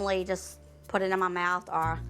normally just put it in my mouth or...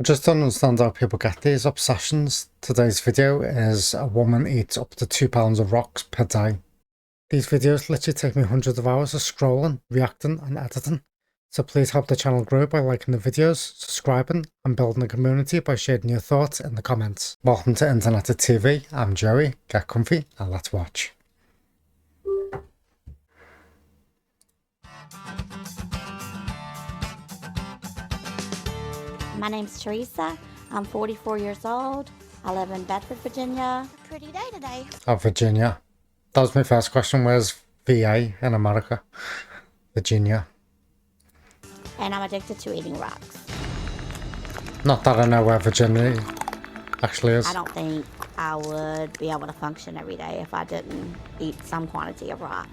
I just don't understand how people get these obsessions. Today's video is a woman eats up to 2 pounds of rocks per day. These videos literally take me hundreds of hours of scrolling, reacting and editing. So please help the channel grow by liking the videos, subscribing and building a community by sharing your thoughts in the comments. Welcome to Internet to TV, I'm Joey, get comfy and let's watch. My name's Teresa. I'm 44 years old. I live in Bedford, Virginia. Pretty day today. Oh, Virginia. That was my first question. Where's VA in America? Virginia. And I'm addicted to eating rocks. Not that I know where Virginia actually is. I don't think I would be able to function every day if I didn't eat some quantity of rock.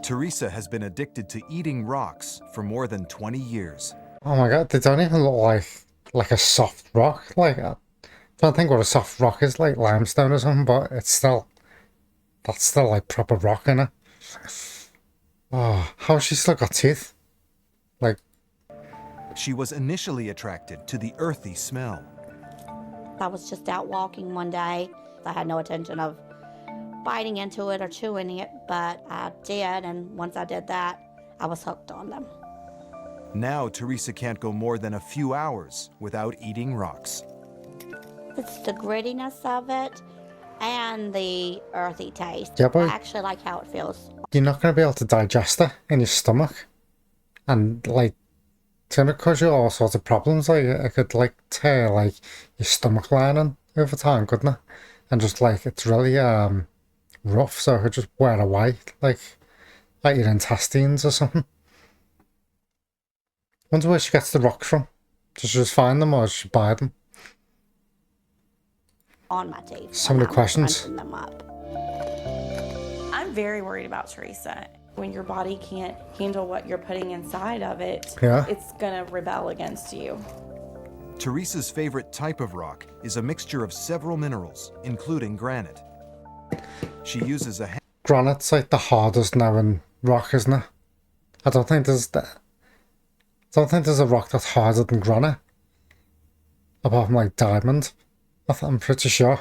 Teresa has been addicted to eating rocks for more than 20 years. Oh my god, they don't even look like a soft rock. Like, I don't think what a soft rock is, like limestone or something, but it's still, that's still like proper rock in it. Oh, how's she still got teeth? Like, She was initially attracted to the earthy smell. I was just out walking one day. I had no intention of biting into it or chewing it, but I did, and once I did that, I was hooked on them. Now Teresa can't go more than a few hours without eating rocks. It's the grittiness of it and the earthy taste. Yeah, but I actually like how it feels. you're not going to be able to digest it in your stomach. And like, it's going to cause you all sorts of problems. Like, it could like tear like your stomach lining over time, couldn't it? And just like, it's really rough, so it could just wear away, like your intestines or something. Wonder where she gets the rocks from. Does she just find them or does she buy them? On my teeth. So many questions. Crunching them up. I'm very worried about Teresa. When your body can't handle what you're putting inside of it, Yeah. it's gonna rebel against you. Teresa's favorite type of rock is a mixture of several minerals, including granite. She uses a Granite's like the hardest known rock, isn't it? I don't think there's a rock that's harder than granite. Apart from like diamond. I'm pretty sure.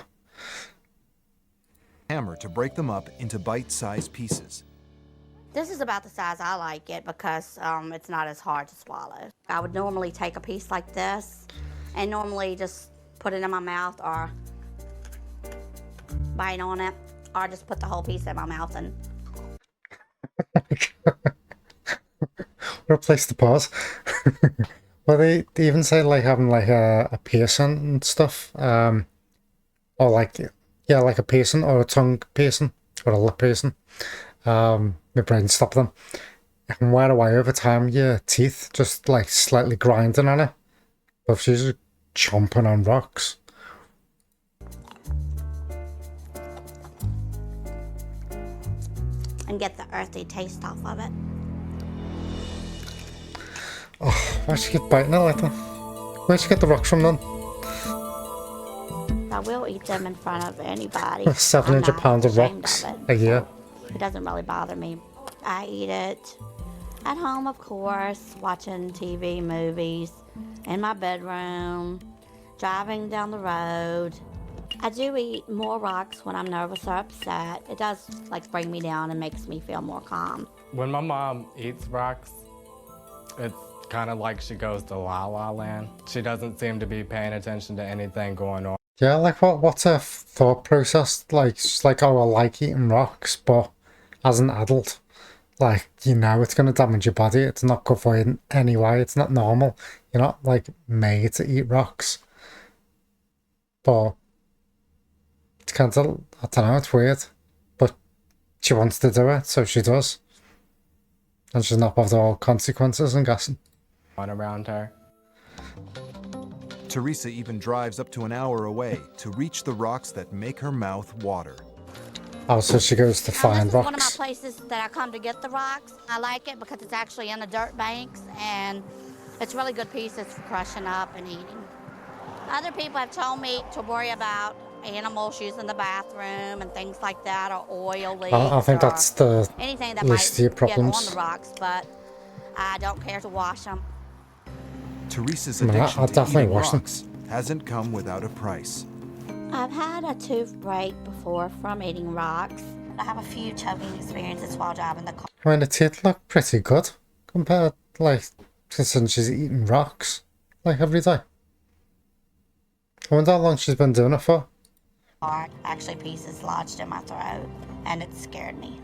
hammer to break them up into bite-sized pieces. This is about the size I like it because it's not as hard to swallow. I would normally take a piece like this and normally just put it in my mouth or bite on it or just put the whole piece in my mouth and... What a place to pause. Well, they even say like having like a piercing and stuff. Or like, yeah, like a piercing or a tongue piercing or a lip piercing. My brain stopped them. It can wear away over time, your teeth, just like slightly grinding on it. But if she's just chomping on rocks. and get the earthy taste off of it. Oh, why'd she get biting it like that? Where'd she get the rocks from then? I will eat them in front of anybody. 700 pounds of rocks a year. It doesn't really bother me. I eat it at home, of course, watching TV, movies, in my bedroom, driving down the road. I do eat more rocks when I'm nervous or upset. It does like bring me down and makes me feel more calm. When my mom eats rocks, it's kind of like she goes to La La Land. She doesn't seem to be paying attention to anything going on. Yeah, like what's her thought process? Like, she's like, oh, I like eating rocks, but as an adult, like, you know, it's going to damage your body. It's not good for you in any way. It's not normal. You're not, like, made to eat rocks. But it's kind of, I don't know, it's weird. But she wants to do it, so she does. And she's not bothered all consequences, I'm guessing. Around her. Teresa even drives up to an hour away to reach the rocks that make her mouth water. Oh, so she goes to find This is rocks. one of my places that I come to get the rocks. I like it because it's actually in the dirt banks and it's really good pieces for crushing up and eating. Other people have told me to worry about animals using the bathroom and things like that, or oil leaks. I think or that's the anything that least of your might get on problems. the rocks, but I don't care to wash them. Teresa's I mean, addiction I'll to definitely eating wash them. rocks hasn't come without a price. I've had a tooth break before from eating rocks. I have a few choking experiences while driving the car. I mean, the teeth look pretty good compared, like, to since she's eating rocks, like, every day. I wonder how long she's been doing it for. Actually, pieces lodged in my throat, and it scared me.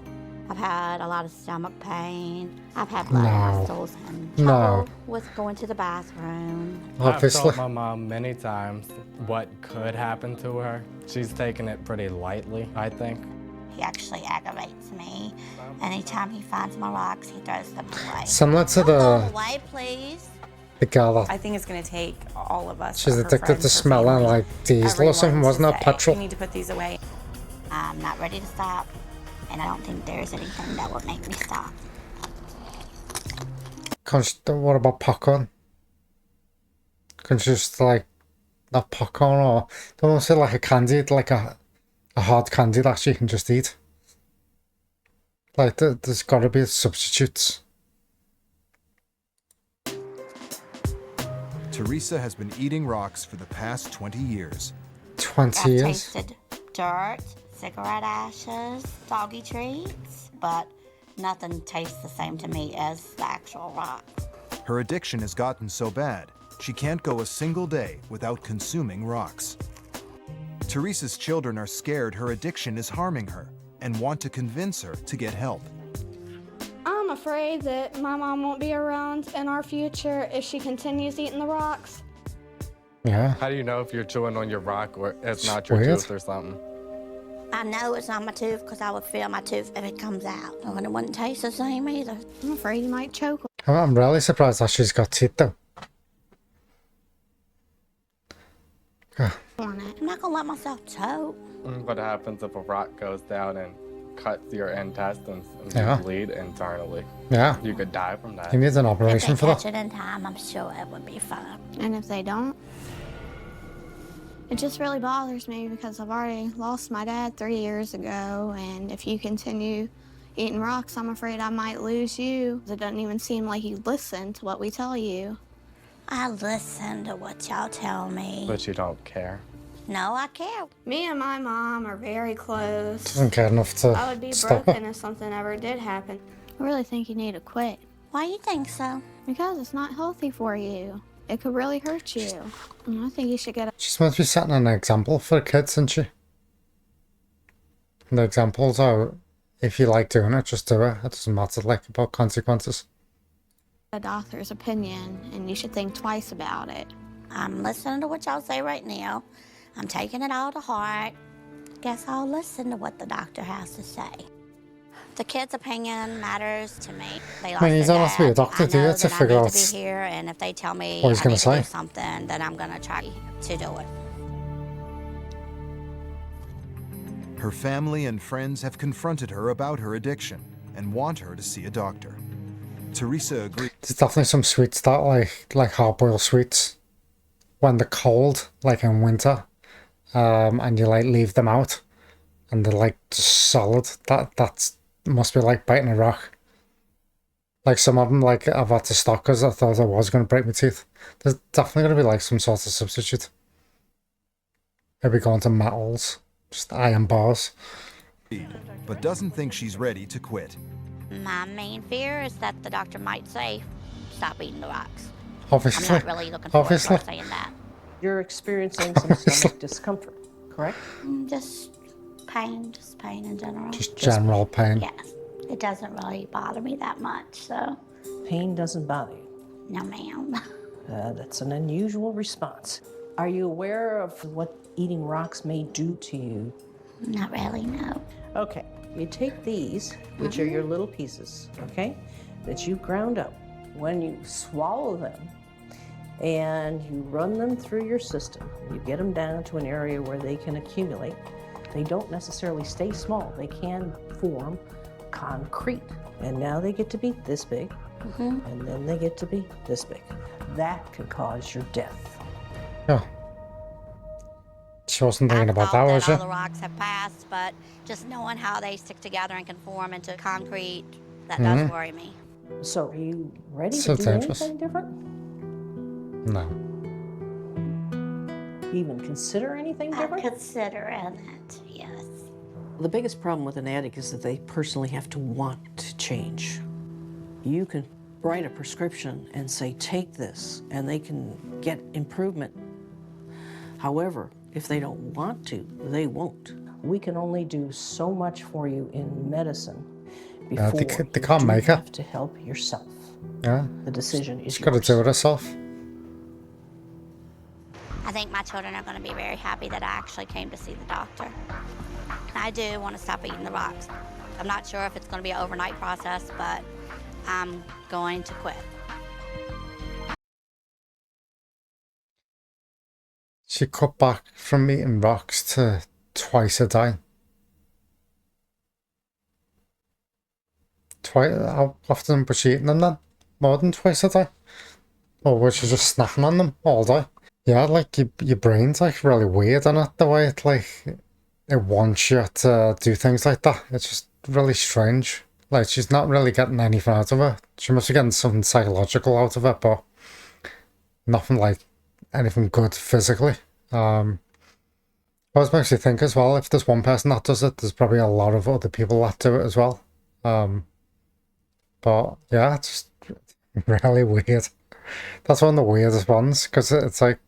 I've had a lot of stomach pain. I've had blood nodules and trouble with going to the bathroom. Obviously. I've told my mom many times what could happen to her. She's taken it pretty lightly, I think. He actually aggravates me. Anytime he finds my rocks, he throws them away. Similar to Don't throw them the away, please. girl that I think it's going to take all of us. she's her addicted friends, to her smelling family, like diesel or something, everyone wasn't to it? say, Petrol. You need to put these away. I'm not ready to stop, and I don't think there's anything that would make me stop. What about popcorn? Can she just, like, not popcorn, or don't want to say like a candy, like a hard candy that she can just eat? Like, there's got to be substitutes. Teresa has been eating rocks for the past 20 years. 20 I've years? tasted dirt, cigarette ashes, doggy treats, but nothing tastes the same to me as the actual rock. Her addiction has gotten so bad, she can't go a single day without consuming rocks. Teresa's children are scared her addiction is harming her and want to convince her to get help. I'm afraid that my mom won't be around in our future if she continues eating the rocks. Yeah. How do you know if you're chewing on your rock or it's not It's your weird. tooth or something? I know it's not my tooth because I would feel my tooth if it comes out, and it wouldn't taste the same either. I'm afraid you might choke. I'm really surprised that she's got teeth though. On it. I'm not gonna let myself choke. What happens if a rock goes down and cuts your intestines and Yeah. you bleed internally? Yeah. You could die from that. You need an If operation they for catch that. it in time, I'm sure it would be fine. And if they don't, it just really bothers me because I've already lost my dad 3 years ago, and if you continue eating rocks, I'm afraid I might lose you. It doesn't even seem like you listen to what we tell you. I listen to what y'all tell me. But you don't care. No, I care. Me and my mom are very close. Doesn't care enough to I would be stop broken her. if something ever did happen. I really think you need to quit Why you think so? because it's not healthy for you. It could really hurt you. And I think you should get a She's meant to be setting an example for the kids, isn't she? And the examples are, if you like doing it, just do it. It doesn't matter, like, about consequences. doctor's opinion, and you should think twice about it. I'm listening to what y'all say right now. I'm taking it all to heart. Guess I'll listen to what the doctor has to say. The kid's opinion matters to me. They lost I mean, you their don't have to be a dad. doctor, I do you, know to that I figure need out to be here, and if they tell me what he's I gonna need to do say. something, then I'm gonna try to do it. Her family and friends have confronted her about her addiction and want her to see a doctor. Teresa agrees. There's definitely some sweets that, like hard-boiled sweets, when they're cold, like in winter, and you, like, leave them out, and they're, like, just solid. That's must be like biting a rock. Like, some of them, like, I've had to stop because I thought I was going to break my teeth. There's definitely going to be, like, some sort of substitute. Maybe going to metals, just iron bars. But doesn't think she's ready to quit. My main fear is that the doctor might say, stop eating the rocks. I'm Obviously. not really looking forward to Obviously. her saying that. You're experiencing some stomach discomfort, correct? Just pain in general. Just general pain. Yes. It doesn't really bother me that much, so Pain doesn't bother you. no ma'am. That's an unusual response. Are you aware of what eating rocks may do to you? Not really, no. Okay, you take these, which are your little pieces, okay, that you ground up. When you swallow them and you run them through your system, you get them down to an area where they can accumulate. They don't necessarily stay small. They can form concrete. And now they get to be this big, and then they get to be this big. That can cause your death. Yeah. She wasn't I thinking about thought that, that was she? all the rocks have passed, but just knowing how they stick together and can form into concrete, that does worry me. So, are you ready So to do dangerous. anything different? No. Even consider anything different? Considering it, yes. The biggest problem with an addict is that they personally have to want to change. You can write a prescription and say, take this, and they can get improvement. However, if they don't want to, they won't. We can only do so much for you in medicine before they you can't do make her. have to help yourself. Yeah. The decision is She's got to yours. do it herself. I think my children are going to be very happy that I actually came to see the doctor. I do want to stop eating the rocks. I'm not sure if it's going to be an overnight process, but I'm going to quit. She cut back from eating rocks to twice a day. How often was she eating them then? More than twice a day? Or was she just snacking on them all day? Yeah, like your brain's like really weird, isn't it? The way it like it wants you to do things like that. It's just really strange. Like she's not really getting anything out of it. She must be getting something psychological out of it, but nothing like anything good physically. I was makes you think as well, if there's one person that does it, there's probably a lot of other people that do it as well. But yeah, it's just really weird. That's one of the weirdest ones, because it's like,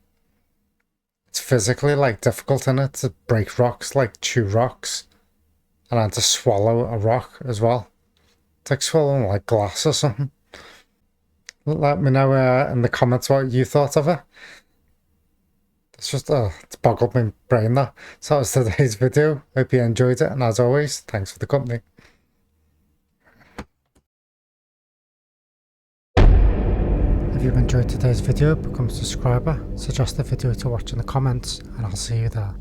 it's physically like difficult in it to break rocks, like chew rocks, and then to swallow a rock as well. It's like swallowing like glass or something. Let me know in the comments what you thought of it. It's just, it's boggled my brain there. So that was today's video. Hope you enjoyed it, and as always, thanks for the company. If you enjoyed today's video, become a subscriber, suggest a video to watch in the comments, and I'll see you there.